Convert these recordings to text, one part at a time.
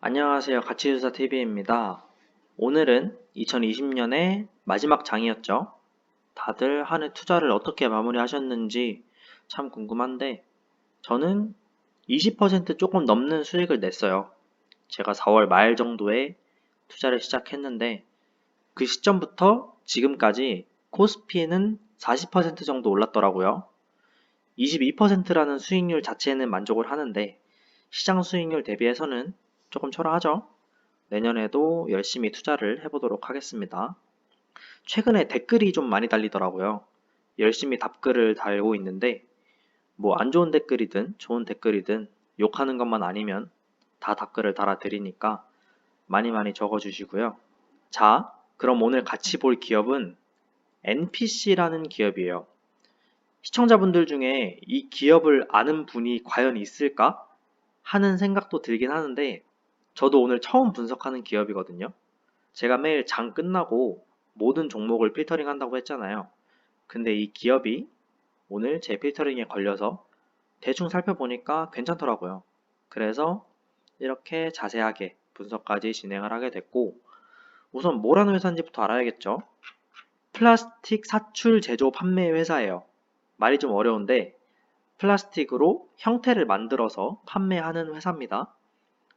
안녕하세요. 가치주사TV입니다. 오늘은 2020년의 마지막 장이었죠. 다들 한 해 투자를 어떻게 마무리하셨는지 참 궁금한데 저는 20% 조금 넘는 수익을 냈어요. 제가 4월 말 정도에 투자를 시작했는데 그 시점부터 지금까지 코스피는 40% 정도 올랐더라고요. 22%라는 수익률 자체는 만족을 하는데 시장 수익률 대비해서는 조금 초라하죠. 내년에도 열심히 투자를 해보도록 하겠습니다. 최근에 댓글이 좀 많이 달리더라고요. 열심히 답글을 달고 있는데 뭐 안 좋은 댓글이든 좋은 댓글이든 욕하는 것만 아니면 다 답글을 달아드리니까 많이 많이 적어주시고요. 자, 그럼 오늘 같이 볼 기업은 NPC라는 기업이에요. 시청자분들 중에 이 기업을 아는 분이 과연 있을까 하는 생각도 들긴 하는데 저도 오늘 처음 분석하는 기업이거든요. 제가 매일 장 끝나고 모든 종목을 필터링 한다고 했잖아요. 근데 이 기업이 오늘 제 필터링에 걸려서 대충 살펴보니까 괜찮더라고요. 그래서 이렇게 자세하게 분석까지 진행을 하게 됐고 우선 뭐라는 회사인지부터 알아야겠죠. 플라스틱 사출 제조 판매 회사예요. 말이 좀 어려운데 플라스틱으로 형태를 만들어서 판매하는 회사입니다.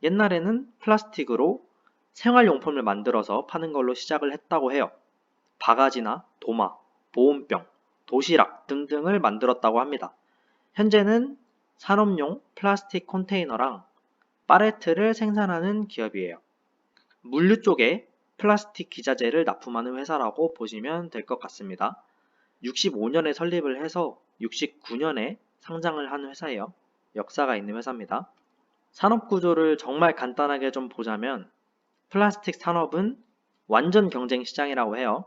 옛날에는 플라스틱으로 생활용품을 만들어서 파는 걸로 시작을 했다고 해요. 바가지나 도마, 보온병, 도시락 등등을 만들었다고 합니다. 현재는 산업용 플라스틱 컨테이너랑 팔레트를 생산하는 기업이에요. 물류 쪽에 플라스틱 기자재를 납품하는 회사라고 보시면 될 것 같습니다. 65년에 설립을 해서 69년에 상장을 한 회사예요. 역사가 있는 회사입니다. 산업 구조를 정말 간단하게 좀 보자면 플라스틱 산업은 완전 경쟁 시장이라고 해요.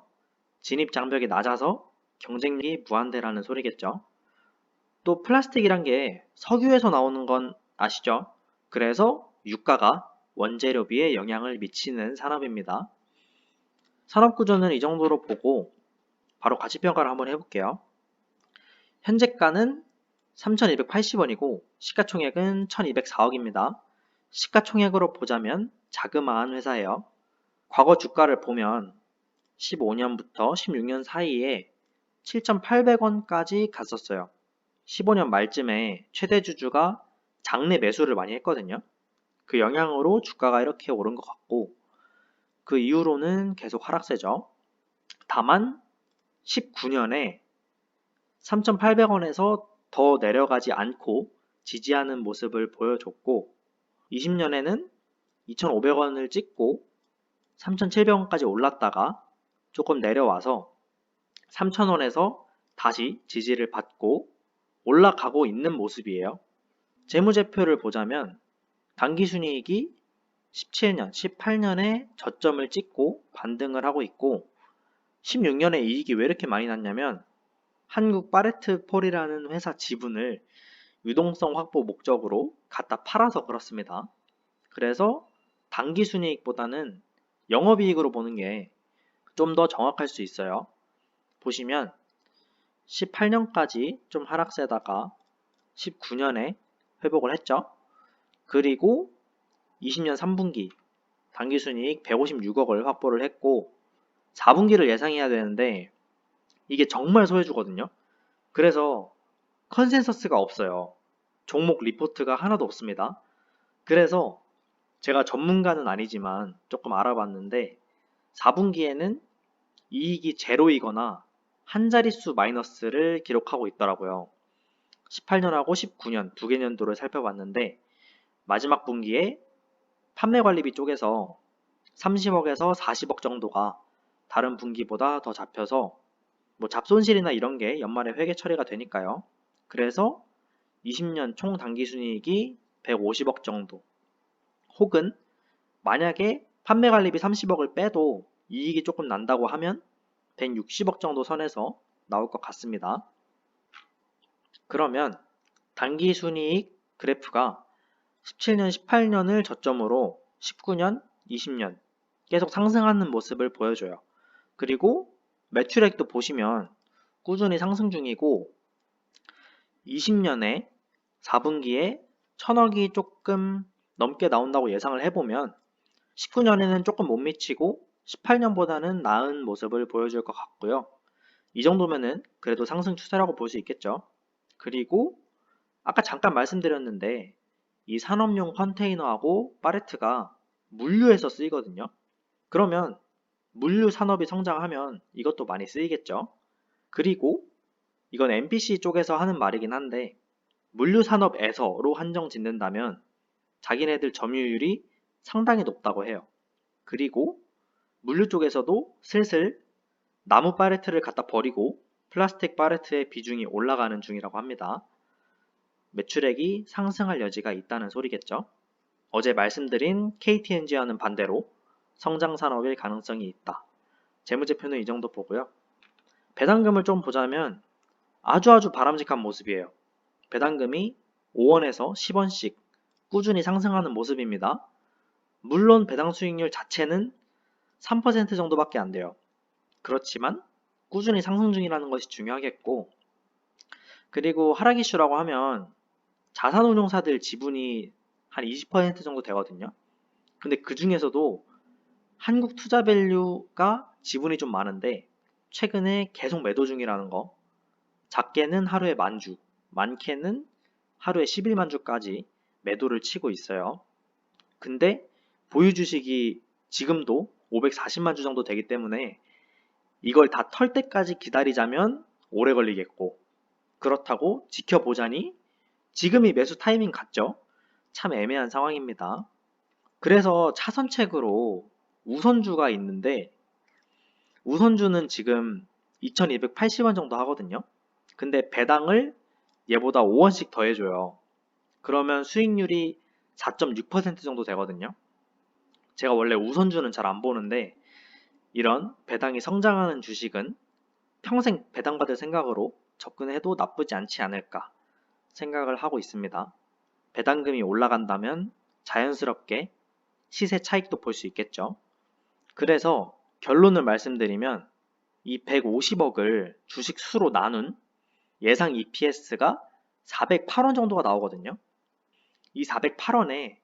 진입 장벽이 낮아서 경쟁력이 무한대라는 소리겠죠. 또 플라스틱이란 게 석유에서 나오는 건 아시죠? 그래서 유가가 원재료비에 영향을 미치는 산업입니다. 산업 구조는 이 정도로 보고 바로 가치평가를 한번 해볼게요. 현재가는 3,280원이고 시가총액은 1,204억입니다. 시가총액으로 보자면 자그마한 회사예요. 과거 주가를 보면 15년부터 16년 사이에 7,800원까지 갔었어요. 15년 말쯤에 최대 주주가 장내 매수를 많이 했거든요. 그 영향으로 주가가 이렇게 오른 것 같고 그 이후로는 계속 하락세죠. 다만 19년에 3,800원에서 더 내려가지 않고 지지하는 모습을 보여줬고 20년에는 2,500원을 찍고 3,700원까지 올랐다가 조금 내려와서 3,000원에서 다시 지지를 받고 올라가고 있는 모습이에요. 재무제표를 보자면 당기순이익이 17년, 18년에 저점을 찍고 반등을 하고 있고 16년에 이익이 왜 이렇게 많이 났냐면 한국 파레트폴이라는 회사 지분을 유동성 확보 목적으로 갖다 팔아서 그렇습니다. 그래서 당기순이익보다는 영업이익으로 보는 게 좀 더 정확할 수 있어요. 보시면 18년까지 좀 하락세다가 19년에 회복을 했죠. 그리고 20년 3분기 당기순이익 156억을 확보를 했고 4분기를 예상해야 되는데 이게 정말 소해주거든요. 그래서 컨센서스가 없어요. 종목 리포트가 하나도 없습니다. 그래서 제가 전문가는 아니지만 조금 알아봤는데 4분기에는 이익이 제로이거나 한 자릿수 마이너스를 기록하고 있더라고요. 18년하고 19년 두 개 년도를 살펴봤는데 마지막 분기에 판매관리비 쪽에서 30억에서 40억 정도가 다른 분기보다 더 잡혀서 뭐 잡손실이나 이런 게 연말에 회계 처리가 되니까요. 그래서 20년 총 당기순이익이 150억 정도 혹은 만약에 판매관리비 30억을 빼도 이익이 조금 난다고 하면 160억 정도 선에서 나올 것 같습니다. 그러면 당기순이익 그래프가 17년, 18년을 저점으로 19년, 20년 계속 상승하는 모습을 보여줘요. 그리고 매출액도 보시면 꾸준히 상승 중이고 20년에 4분기에 1,000억이 조금 넘게 나온다고 예상을 해보면 19년에는 조금 못 미치고 18년보다는 나은 모습을 보여줄 것 같고요. 이 정도면은 그래도 상승 추세라고 볼 수 있겠죠. 그리고 아까 잠깐 말씀드렸는데 이 산업용 컨테이너하고 팔레트가 물류에서 쓰이거든요. 그러면 물류 산업이 성장하면 이것도 많이 쓰이겠죠. 그리고 이건 MPC 쪽에서 하는 말이긴 한데 물류 산업에서로 한정 짓는다면 자기네들 점유율이 상당히 높다고 해요. 그리고 물류 쪽에서도 슬슬 나무 팔레트를 갖다 버리고 플라스틱 팔레트의 비중이 올라가는 중이라고 합니다. 매출액이 상승할 여지가 있다는 소리겠죠. 어제 말씀드린 KTNG와는 반대로 성장 산업일 가능성이 있다. 재무제표는 이 정도 보고요. 배당금을 좀 보자면 아주 바람직한 모습이에요. 배당금이 5원에서 10원씩 꾸준히 상승하는 모습입니다. 물론 배당 수익률 자체는 3% 정도밖에 안 돼요. 그렇지만 꾸준히 상승 중이라는 것이 중요하겠고, 그리고 하락 이슈라고 하면 자산운용사들 지분이 한 20% 정도 되거든요. 근데 그 중에서도 한국투자밸류가 지분이 좀 많은데 최근에 계속 매도 중이라는 거, 작게는 하루에 10,000주, 많게는 하루에 11만주까지 매도를 치고 있어요. 근데 보유 주식이 지금도 540만 주 정도 되기 때문에 이걸 다 털 때까지 기다리자면 오래 걸리겠고, 그렇다고 지켜보자니 지금이 매수 타이밍 같죠? 참 애매한 상황입니다. 그래서 차선책으로 우선주가 있는데 우선주는 지금 2280원 정도 하거든요. 근데 배당을 얘보다 5원씩 더해줘요. 그러면 수익률이 4.6% 정도 되거든요. 제가 원래 우선주는 잘 안 보는데 이런 배당이 성장하는 주식은 평생 배당받을 생각으로 접근해도 나쁘지 않지 않을까 생각을 하고 있습니다. 배당금이 올라간다면 자연스럽게 시세 차익도 볼 수 있겠죠. 그래서 결론을 말씀드리면 이 150억을 주식 수로 나눈 예상 EPS가 408원 정도가 나오거든요. 이 408원에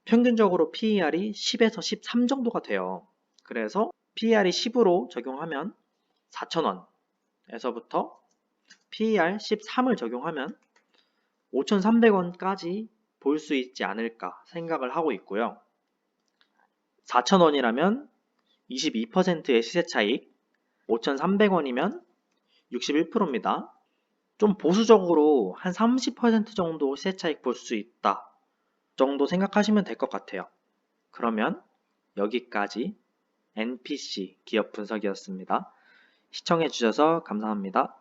평균적으로 PER이 10에서 13 정도가 돼요. 그래서 PER이 10으로 적용하면 4,000원에서부터 PER 13을 적용하면 5,300원까지 볼 수 있지 않을까 생각을 하고 있고요. 4,000원이라면 22%의 시세 차익, 5,300원이면 61%입니다. 좀 보수적으로 한 30% 정도 시세 차익 볼 수 있다 정도 생각하시면 될 것 같아요. 그러면 여기까지 NPC 기업 분석이었습니다. 시청해주셔서 감사합니다.